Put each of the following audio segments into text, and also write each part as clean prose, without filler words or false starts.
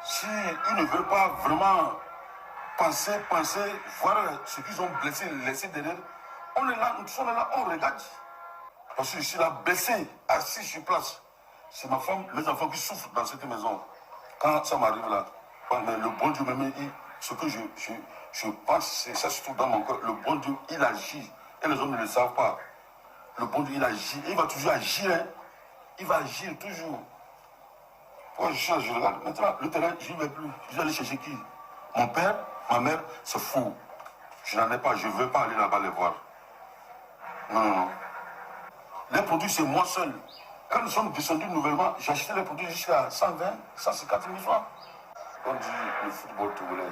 Si ils ne veulent pas vraiment penser, voir ce qu'ils ont blessé, laisser derrière, on est là, nous sommes là, on regarde. Parce que je suis là, blessé, assis sur place. C'est ma femme, mes enfants qui souffrent dans cette maison. Quand ça m'arrive là, le bon Dieu me ce que je pense, c'est ça se trouve dans mon cœur. Le bon Dieu, il agit. Et les hommes ne le savent pas. Le bon Dieu, il agit. Et il va toujours agir. Hein. Il va agir toujours. Pourquoi je change, je regarde. Maintenant, le terrain, je n'y vais plus. Je vais aller chercher qui? Mon père, ma mère, c'est fou. Je n'en ai pas, je ne veux pas aller là-bas les voir. Non, non, non. Les produits, c'est moi seul. Quand nous sommes descendus nouvellement, j'ai acheté les produits jusqu'à 120, 150 000 francs. On dit le football togolais.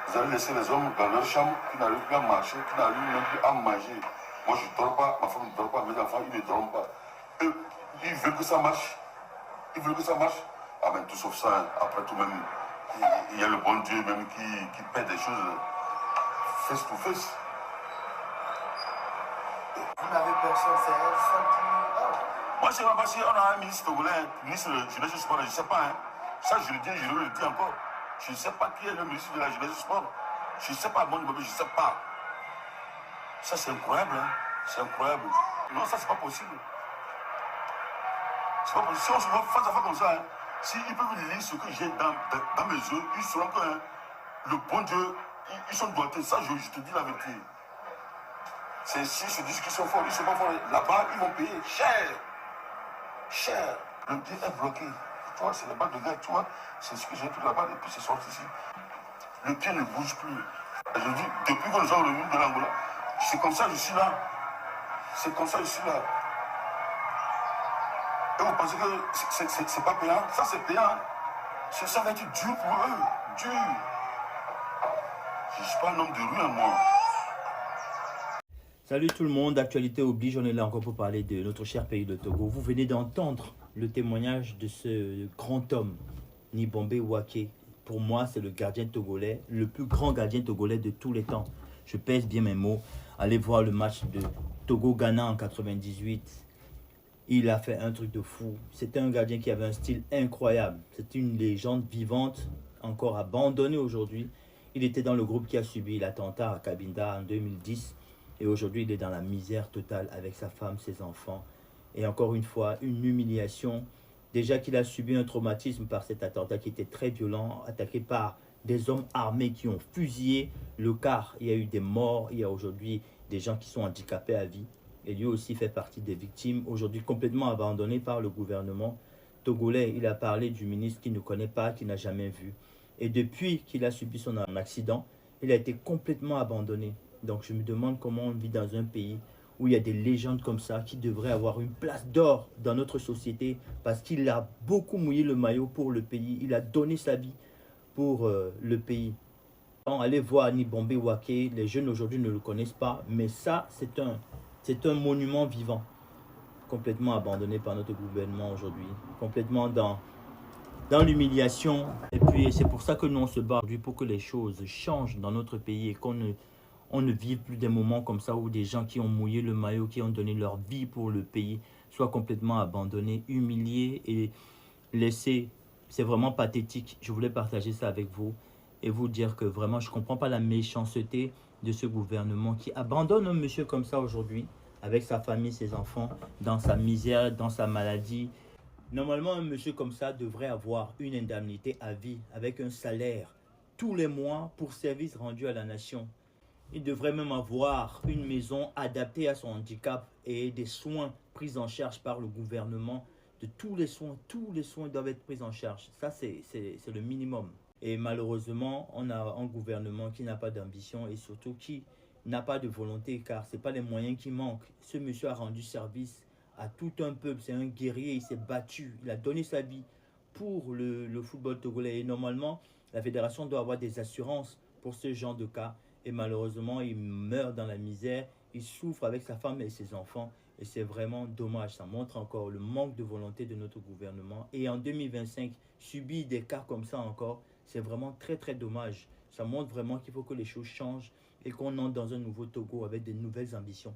Vous allez laisser les hommes dans leur chambre qui n'arrivent plus à marcher, qui n'arrivent même plus à manger. Moi, je ne dors pas, ma femme ne dort pas, mes enfants, ils ne dorment pas. Eux, ils veulent que ça marche. Ils veulent que ça marche. Ah, mais tout sauf ça, hein. Après tout, même, il y a le bon Dieu même qui paie des choses face to face. Vous n'avez personne, c'est elle, ça qui... Moi, c'est pas parce qu'on a un ministre togolais, ministre de la jeunesse et du sport, je ne sais pas. Hein. Ça, je le dis, je le dis encore. Je ne sais pas qui est le ministre de la jeunesse et du sport. Je ne sais pas, je ne sais pas. Ça, c'est incroyable. Hein. C'est incroyable. Non, ça, c'est pas possible. C'est pas possible. Si on se voit face à face comme ça, hein, s'ils peuvent lire ce que j'ai dans mes yeux, ils sauront que hein, le bon Dieu, ils sont doigtés. Ça, je te dis la vérité. C'est s'ils se disent qu'ils sont forts, ils ne sont pas forts. Là-bas, ils vont payer cher. Cher. Le pied est bloqué. Tu vois, c'est les balles de guerre, tu vois. C'est ce que j'ai pris là-bas et puis c'est sorti ici. Le pied ne bouge plus. Et je dis, depuis que nous sommes revenus de l'Angola, c'est comme ça que je suis là. C'est comme ça que je suis là. Et vous pensez que c'est pas payant? Ça, c'est payant. Ça va être dur pour eux. Dur. Je ne suis pas un homme de rue, moi. Salut tout le monde, actualité oblige, on est là encore pour parler de notre cher pays de Togo. Vous venez d'entendre le témoignage de ce grand homme, Nibombe Waké. Pour moi, c'est le gardien togolais, le plus grand gardien togolais de tous les temps. Je pèse bien mes mots. Allez voir le match de Togo-Ghana en 98. Il a fait un truc de fou. C'était un gardien qui avait un style incroyable. C'est une légende vivante, encore abandonnée aujourd'hui. Il était dans le groupe qui a subi l'attentat à Cabinda en 2010. Et aujourd'hui, il est dans la misère totale avec sa femme, ses enfants. Et encore une fois, une humiliation. Déjà qu'il a subi un traumatisme par cet attentat qui était très violent, attaqué par des hommes armés qui ont fusillé le car. Il y a eu des morts, il y a aujourd'hui des gens qui sont handicapés à vie. Et lui aussi fait partie des victimes, aujourd'hui complètement abandonné par le gouvernement togolais. Il a parlé du ministre qu'il ne connaît pas, qu'il n'a jamais vu. Et depuis qu'il a subi son accident, il a été complètement abandonné. Donc je me demande comment on vit dans un pays où il y a des légendes comme ça qui devraient avoir une place d'or dans notre société parce qu'il a beaucoup mouillé le maillot pour le pays. Il a donné sa vie pour le pays. Donc, allez voir Nibombe Waké. Les jeunes aujourd'hui ne le connaissent pas, mais ça, c'est un monument vivant, complètement abandonné par notre gouvernement aujourd'hui, complètement dans l'humiliation. Et puis c'est pour ça que nous on se bat aujourd'hui pour que les choses changent dans notre pays et qu'on ne vive plus des moments comme ça où des gens qui ont mouillé le maillot, qui ont donné leur vie pour le pays, soient complètement abandonnés, humiliés et laissés. C'est vraiment pathétique. Je voulais partager ça avec vous et vous dire que vraiment je ne comprends pas la méchanceté de ce gouvernement qui abandonne un monsieur comme ça aujourd'hui, avec sa famille, ses enfants, dans sa misère, dans sa maladie. Normalement, un monsieur comme ça devrait avoir une indemnité à vie avec un salaire tous les mois pour service rendu à la nation. Il devrait même avoir une maison adaptée à son handicap et des soins pris en charge par le gouvernement. De tous les soins doivent être pris en charge. Ça, c'est le minimum. Et malheureusement, on a un gouvernement qui n'a pas d'ambition et surtout qui n'a pas de volonté car ce n'est pas les moyens qui manquent. Ce monsieur a rendu service à tout un peuple. C'est un guerrier, il s'est battu, il a donné sa vie pour le football togolais. Et normalement, la fédération doit avoir des assurances pour ce genre de cas. Et malheureusement, il meurt dans la misère, il souffre avec sa femme et ses enfants. Et c'est vraiment dommage. Ça montre encore le manque de volonté de notre gouvernement. Et en 2025, subir des cas comme ça encore, c'est vraiment très très dommage. Ça montre vraiment qu'il faut que les choses changent et qu'on entre dans un nouveau Togo avec de nouvelles ambitions.